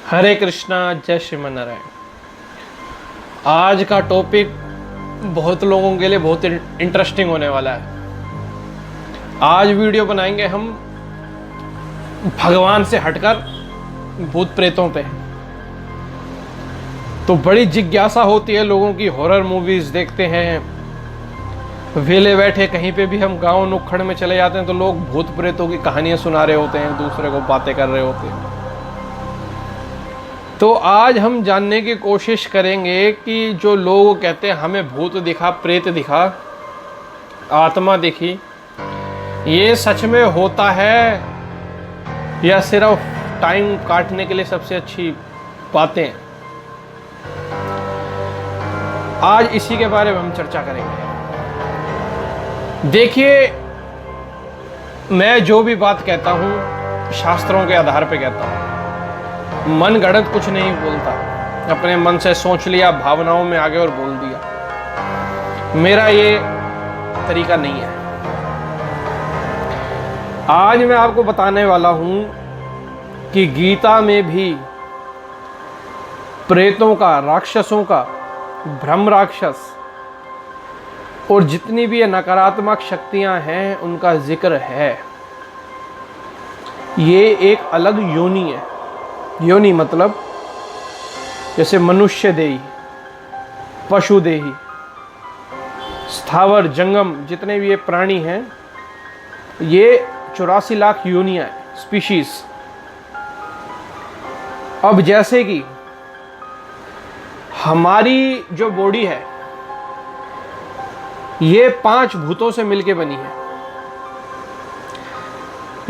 हरे कृष्णा, जय श्रीमन नारायण। आज का टॉपिक बहुत लोगों के लिए बहुत इंटरेस्टिंग होने वाला है। आज वीडियो बनाएंगे हम भगवान से हटकर भूत प्रेतों पे। तो बड़ी जिज्ञासा होती है लोगों की, हॉरर मूवीज देखते हैं, वेले बैठे कहीं पे भी हम गांव नुक्कड़ में चले जाते हैं तो लोग भूत प्रेतों की कहानियां सुना रहे होते हैं, दूसरे को बातें कर रहे होते हैं। तो आज हम जानने की कोशिश करेंगे कि जो लोग कहते हैं हमें भूत दिखा, प्रेत दिखा, आत्मा दिखी, ये सच में होता है या सिर्फ टाइम काटने के लिए सबसे अच्छी बातें। आज इसी के बारे में हम चर्चा करेंगे। देखिए, मैं जो भी बात कहता हूँ शास्त्रों के आधार पे कहता हूँ, मन गढ़ंत कुछ नहीं बोलता। अपने मन से सोच लिया, भावनाओं में आगे और बोल दिया। मेरा ये तरीका नहीं है। आज मैं आपको बताने वाला हूं कि गीता में भी प्रेतों का, राक्षसों का, ब्रह्म राक्षस और जितनी भी ये नकारात्मक शक्तियां हैं उनका जिक्र है। ये एक अलग योनि है। योनि मतलब जैसे मनुष्य देही, पशु देही, स्थावर जंगम, जितने भी ये प्राणी हैं, ये 84 लाख योनियां हैं, स्पीशीज। अब जैसे कि हमारी जो बॉडी है ये 5 भूतों से मिलके बनी है।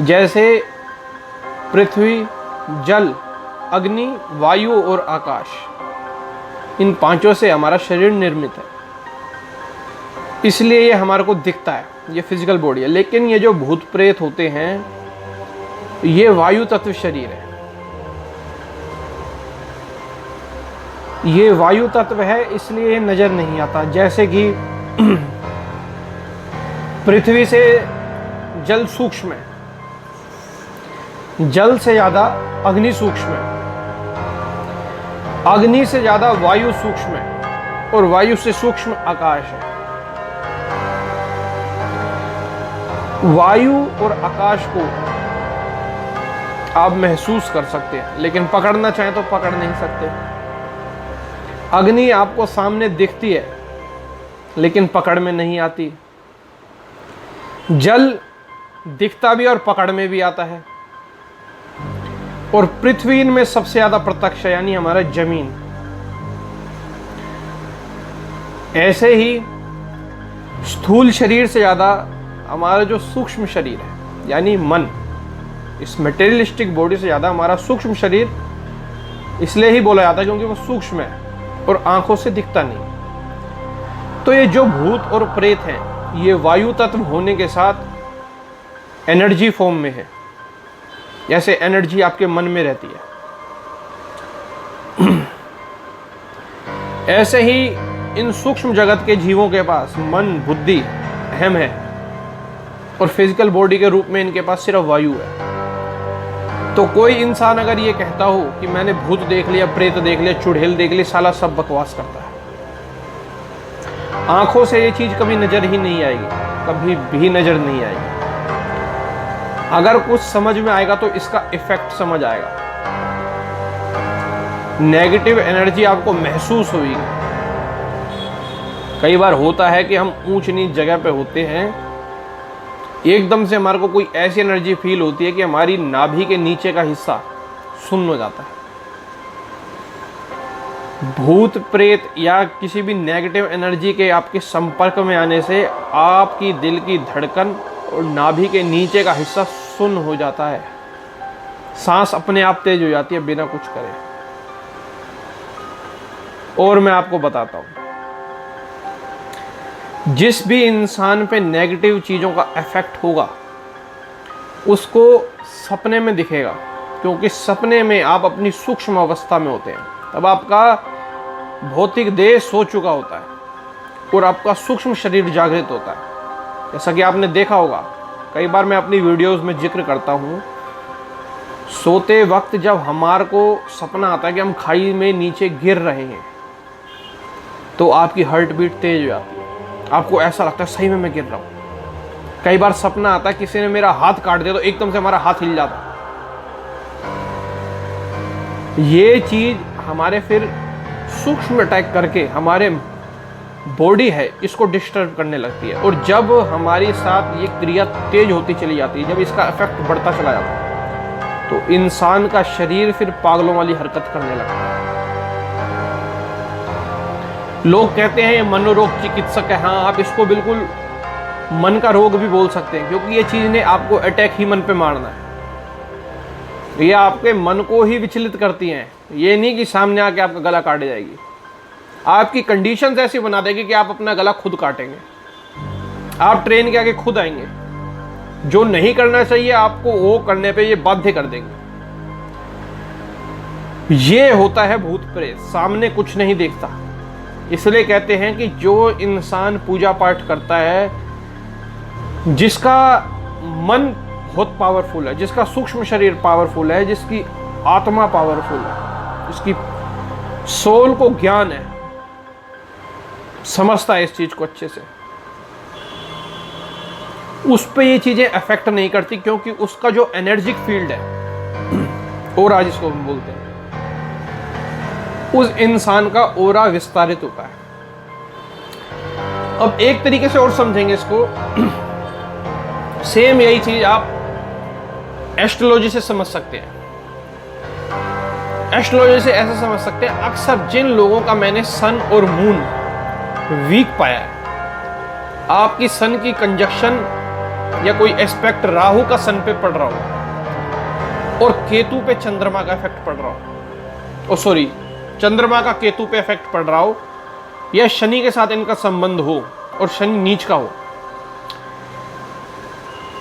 जैसे पृथ्वी, जल, अग्नि, वायु और आकाश, इन 5 से हमारा शरीर निर्मित है। इसलिए ये हमारे को दिखता है, ये फिजिकल बॉडी है। लेकिन ये जो भूत प्रेत होते हैं ये वायु तत्व शरीर है। ये वायु तत्व है, इसलिए ये नजर नहीं आता। जैसे कि पृथ्वी से जल सूक्ष्म है, जल से ज्यादा अग्नि सूक्ष्म है, अग्नि से ज्यादा वायु सूक्ष्म है और वायु से सूक्ष्म आकाश है। वायु और आकाश को आप महसूस कर सकते हैं, लेकिन पकड़ना चाहें तो पकड़ नहीं सकते। अग्नि आपको सामने दिखती है लेकिन पकड़ में नहीं आती। जल दिखता भी और पकड़ में भी आता है। और पृथ्वी इनमें सबसे ज्यादा प्रत्यक्ष है, यानी हमारा जमीन। ऐसे ही स्थूल शरीर से ज्यादा हमारा जो सूक्ष्म शरीर है, यानी मन, इस मटेरियलिस्टिक बॉडी से ज्यादा हमारा सूक्ष्म शरीर इसलिए ही बोला जाता है क्योंकि वो सूक्ष्म है और आंखों से दिखता नहीं। तो ये जो भूत और प्रेत हैं ये वायु तत्व होने के साथ एनर्जी फॉर्म में है। जैसे एनर्जी आपके मन में रहती है, ऐसे ही इन सूक्ष्म जगत के जीवों के पास मन, बुद्धि, अहम है और फिजिकल बॉडी के रूप में इनके पास सिर्फ वायु है। तो कोई इंसान अगर ये कहता हो कि मैंने भूत देख लिया, प्रेत देख लिया, चुड़ैल देख लिया, साला सब बकवास करता है। आंखों से ये चीज कभी नजर ही नहीं आएगी, कभी भी नजर नहीं आएगी। अगर कुछ समझ में आएगा तो इसका इफेक्ट समझ आएगा। नेगेटिव एनर्जी आपको महसूस होगी। कई बार होता है कि हम ऊंच नीच जगह पे होते हैं, एकदम से हमारे को कोई ऐसी एनर्जी फील होती है कि हमारी नाभि के नीचे का हिस्सा सुन्न हो जाता है। भूत प्रेत या किसी भी नेगेटिव एनर्जी के आपके संपर्क में आने से आपकी दिल की धड़कन और नाभि के नीचे का हिस्सा सुन्न हो जाता है। सांस अपने आप तेज हो जाती है बिना कुछ करे। और मैं आपको बताता हूं, जिस भी इंसान पे नेगेटिव चीजों का इफेक्ट होगा उसको सपने में दिखेगा, क्योंकि सपने में आप अपनी सूक्ष्म अवस्था में होते हैं। तब आपका भौतिक देह सो चुका होता है और आपका सूक्ष्म शरीर जागृत होता है। जैसा कि आपने देखा होगा, कई बार मैं अपनी वीडियोस में जिक्र करता हूँ सोते वक्त जब हमारे को सपना आता है कि हम खाई में नीचे गिर रहे हैं, तो आपकी हार्ट बीट तेज हो जाती है, आपको ऐसा लगता है सही में मैं गिर रहा हूँ। कई बार सपना आता है किसी ने मेरा हाथ काट दिया, तो एकदम से हमारा हाथ हिल जाता है। ये चीज हमारे फिर सूक्ष्म अटैक करके हमारे बॉडी है इसको डिस्टर्ब करने लगती है, और जब हमारे साथ ये क्रिया तेज होती चली जाती है, जब इसका इफेक्ट बढ़ता चला जाता है, तो इंसान का शरीर फिर पागलों वाली हरकत करने लगता है। लोग कहते हैं ये मनोरोग चिकित्सक है। हाँ, आप इसको बिल्कुल मन का रोग भी बोल सकते हैं, क्योंकि ये चीज ने आपको अटैक ही मन पे मारना है। ये आपके मन को ही विचलित करती हैं, ये नहीं कि सामने आके आपका गला काट जाएगी। आपकी कंडीशंस ऐसी बना देगी कि आप अपना गला खुद काटेंगे, आप ट्रेन के आगे खुद आएंगे, जो नहीं करना चाहिए आपको वो करने पे ये बाध्य कर देंगे। ये होता है भूत प्रेत, सामने कुछ नहीं देखता। इसलिए कहते हैं कि जो इंसान पूजा पाठ करता है, जिसका मन बहुत पावरफुल है, जिसका सूक्ष्म शरीर पावरफुल है, जिसकी आत्मा पावरफुल है, जिसकी सोल को ज्ञान है, समझता है इस चीज को अच्छे से, उस पे ये चीजें अफेक्ट नहीं करती, क्योंकि उसका जो एनर्जिक फील्ड है, ओरा जिसको हम बोलते हैं, उस इंसान का ओरा विस्तारित होता है। अब एक तरीके से और समझेंगे इसको, सेम यही चीज आप एस्ट्रोलॉजी से समझ सकते हैं। एस्ट्रोलॉजी से ऐसे समझ सकते हैं, अक्सर जिन लोगों का मैंने सन और मून वीक पाया है, आपकी सन की कंजक्शन या कोई एस्पेक्ट राहु का सन पे पड़ रहा हो और केतु पे चंद्रमा का इफेक्ट पड़ रहा हो, सॉरी चंद्रमा का केतु पे इफेक्ट पड़ रहा हो, या शनि के साथ इनका संबंध हो और शनि नीच का हो,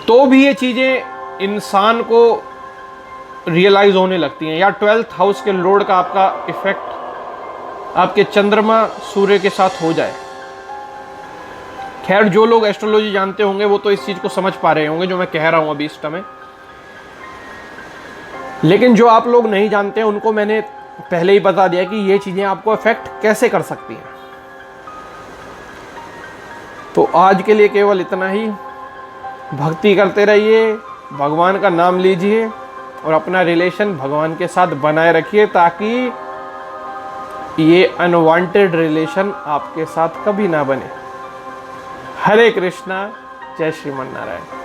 तो भी ये चीजें इंसान को रियलाइज होने लगती हैं। या 12th हाउस के लॉर्ड का आपका इफेक्ट आपके चंद्रमा सूर्य के साथ हो जाए। खैर, जो लोग एस्ट्रोलॉजी जानते होंगे वो तो इस चीज को समझ पा रहे होंगे जो मैं कह रहा हूं अभी इस समय, लेकिन जो आप लोग नहीं जानते हैं उनको मैंने पहले ही बता दिया कि ये चीजें आपको इफेक्ट कैसे कर सकती हैं। तो आज के लिए केवल इतना ही। भक्ति करते रहिए, भगवान का नाम लीजिए और अपना रिलेशन भगवान के साथ बनाए रखिए, ताकि ये अनवांटेड रिलेशन आपके साथ कभी ना बने। हरे कृष्णा, जय श्रीमन नारायण।